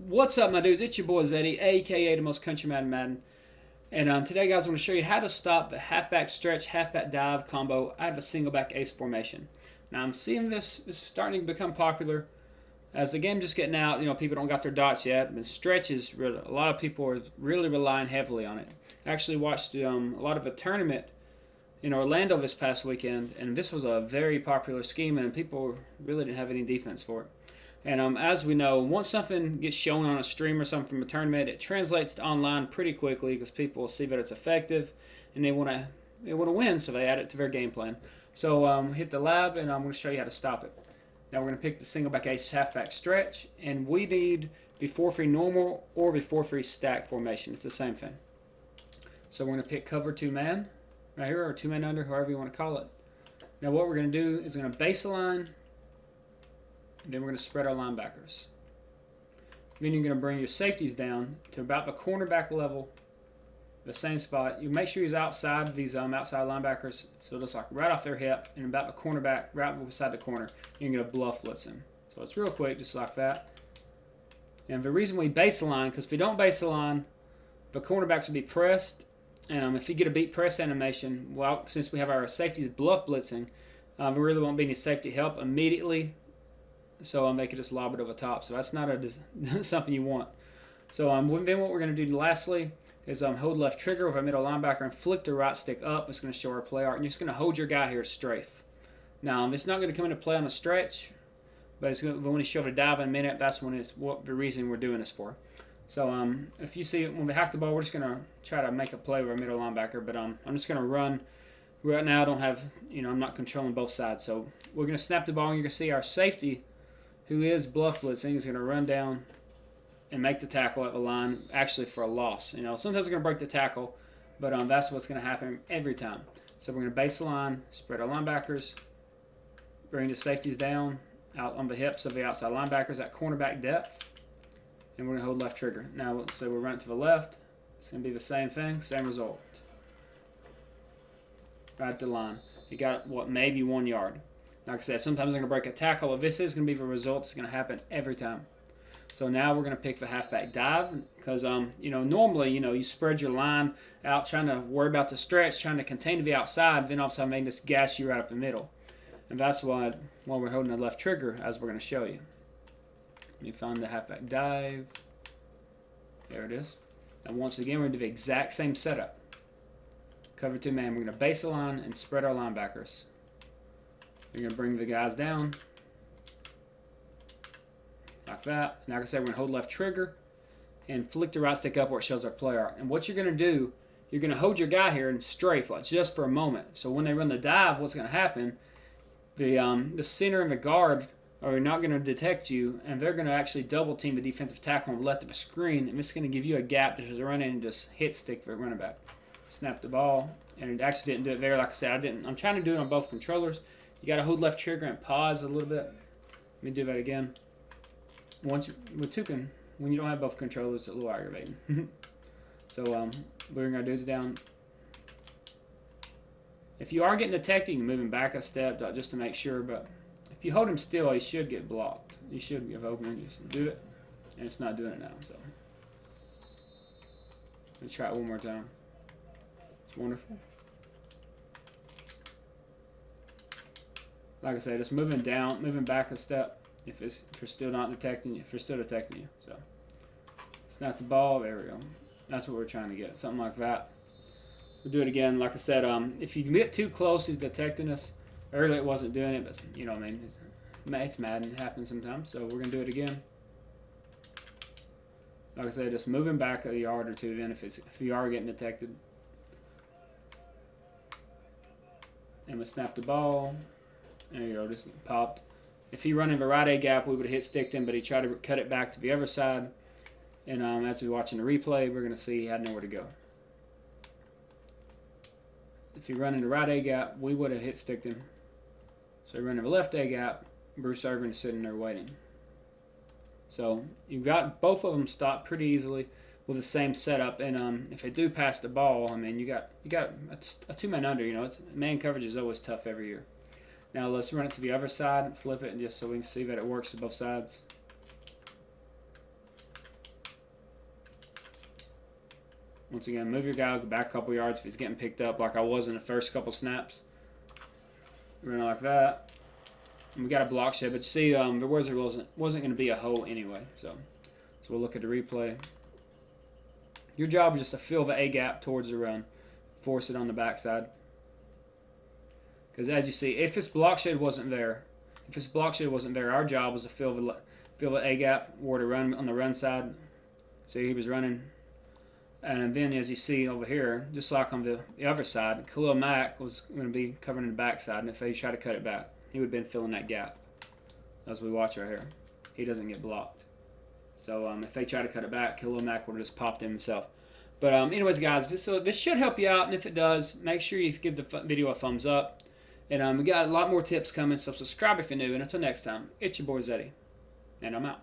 What's up, my dudes? It's your boy Zeddy, aka the most country man in Madden. And today, guys, I'm going to show you how to stop the halfback stretch, halfback dive combo out of a singleback ace formation. Now, I'm seeing this is starting to become popular as the game just getting out. You know, people don't got their dots yet. But stretch is really, a lot of people are really relying heavily on it. I actually watched a lot of a tournament in Orlando this past weekend, and this was a very popular scheme, and people really didn't have any defense for it. And as we know, once something gets shown on a stream or something from a tournament, it translates to online pretty quickly because people will see that it's effective, and they want to win, so they add it to their game plan. So hit the lab, and I'm going to show you how to stop it. Now we're going to pick the Singleback Ace Halfback Stretch, and we need the 4-3 normal or the 4-3 stack formation. It's the same thing. So we're going to pick cover 2-man right here, or 2-man under, however you want to call it. Now what we're going to do is we're going to baseline. And then we're going to spread our linebackers. Then you're going to bring your safeties down to about the cornerback level, the same spot. You make sure he's outside these outside linebackers, so it's like right off their hip and about the cornerback, right beside the corner. You're going to bluff blitz him. So it's real quick, just like that. And the reason we baseline, because if we don't baseline, the cornerbacks will be pressed. And if you get a beat press animation, well, since we have our safeties bluff blitzing, there really won't be any safety help immediately. So they could just lob it over the top. So that's not something you want. So then what we're going to do lastly is hold left trigger with our middle linebacker and flick the right stick up. It's going to show our play art. And you're just going to hold your guy here strafe. Now, it's not going to come into play on a stretch, but it's going to, when we show the dive in a minute, that's when it's the reason we're doing this for. So if you see when we hack the ball, we're just going to try to make a play with our middle linebacker. But I'm just going to run. Right now, I don't have, I'm not controlling both sides. So we're going to snap the ball, and you're going to see our safety, who is bluff blitzing, is going to run down and make the tackle at the line, actually for a loss. Sometimes they're going to break the tackle, but that's what's going to happen every time. So we're going to base the line, spread our linebackers, bring the safeties down out on the hips of the outside linebackers at cornerback depth, and we're going to hold left trigger. Now, let's say we're running to the left. It's going to be the same thing, same result. Right at the line. You got, maybe 1 yard. Like I said, sometimes they're going to break a tackle. If this is going to be the result, it's going to happen every time. So now we're going to pick the halfback dive because, normally, you spread your line out trying to worry about the stretch, trying to contain to the outside, then all of a sudden they just gas you right up the middle. And that's why we're holding the left trigger, as we're going to show you. Let me find the halfback dive. There it is. And once again, we're going to do the exact same setup. Cover 2-man. We're going to base the line and spread our linebackers. We're going to bring the guys down like that. And like I said, we're going to hold left trigger and flick the right stick up where it shows our play art. And what you're going to do, you're going to hold your guy here and strafe just for a moment. So when they run the dive, what's going to happen, the center and the guard are not going to detect you, and they're going to actually double team the defensive tackle on the left of the screen, and this is going to give you a gap just to run in and just hit stick for the running back. Snap the ball, and it actually didn't do it there. Like I said, I'm trying to do it on both controllers. You got to hold left trigger and pause a little bit. Let me do that again. When you don't have both controllers, it's a little aggravating. So what we're going to do is down. If you are getting detected, you can move him back a step just to make sure. But if you hold him still, he should get blocked. You should give open. Just do it, and it's not doing it now. So let's try it one more time. It's wonderful. Like I said, just moving back a step if you're still not detecting you, if you're still detecting you. So snap the ball, there we go. That's what we're trying to get, something like that. We'll do it again. Like I said, if you get too close, he's detecting us. Earlier it wasn't doing it, but it's Madden, it happens sometimes. So we're gonna do it again. Like I said, just moving back a yard or two. Then if you are getting detected, and we snap the ball. There you go, just popped. If he run in the right A gap, we would have hit sticked him, but he tried to cut it back to the other side. And as we're watching the replay, we're going to see he had nowhere to go. If he run in the right A gap, we would have hit sticked him. So he run in the left A gap, Bruce Irvin's sitting there waiting. So you've got both of them stopped pretty easily with the same setup. And if they do pass the ball, you got a 2-man under. Man coverage is always tough every year. Now let's run it to the other side and flip it, and just so we can see that it works to both sides. Once again, move your guy, go back a couple yards if he's getting picked up like I was in the first couple snaps. Run like that. And we got a block shed, but you see, the wizard wasn't going to be a hole anyway. So we'll look at the replay. Your job is just to fill the A gap towards the run, force it on the backside. Because as you see, if this block shed wasn't there, our job was to fill the A gap or to run on the run side. See, he was running. And then as you see over here, just like on the other side, Khalil Mack was going to be covering the backside, and if he tried to cut it back, he would have been filling that gap. As we watch right here, he doesn't get blocked. So if they try to cut it back, Khalil Mack would have just popped him himself. But anyways, guys, this should help you out, and if it does, make sure you give the video a thumbs up. And we got a lot more tips coming, so subscribe if you're new. And until next time, it's your boy Zeddy, and I'm out.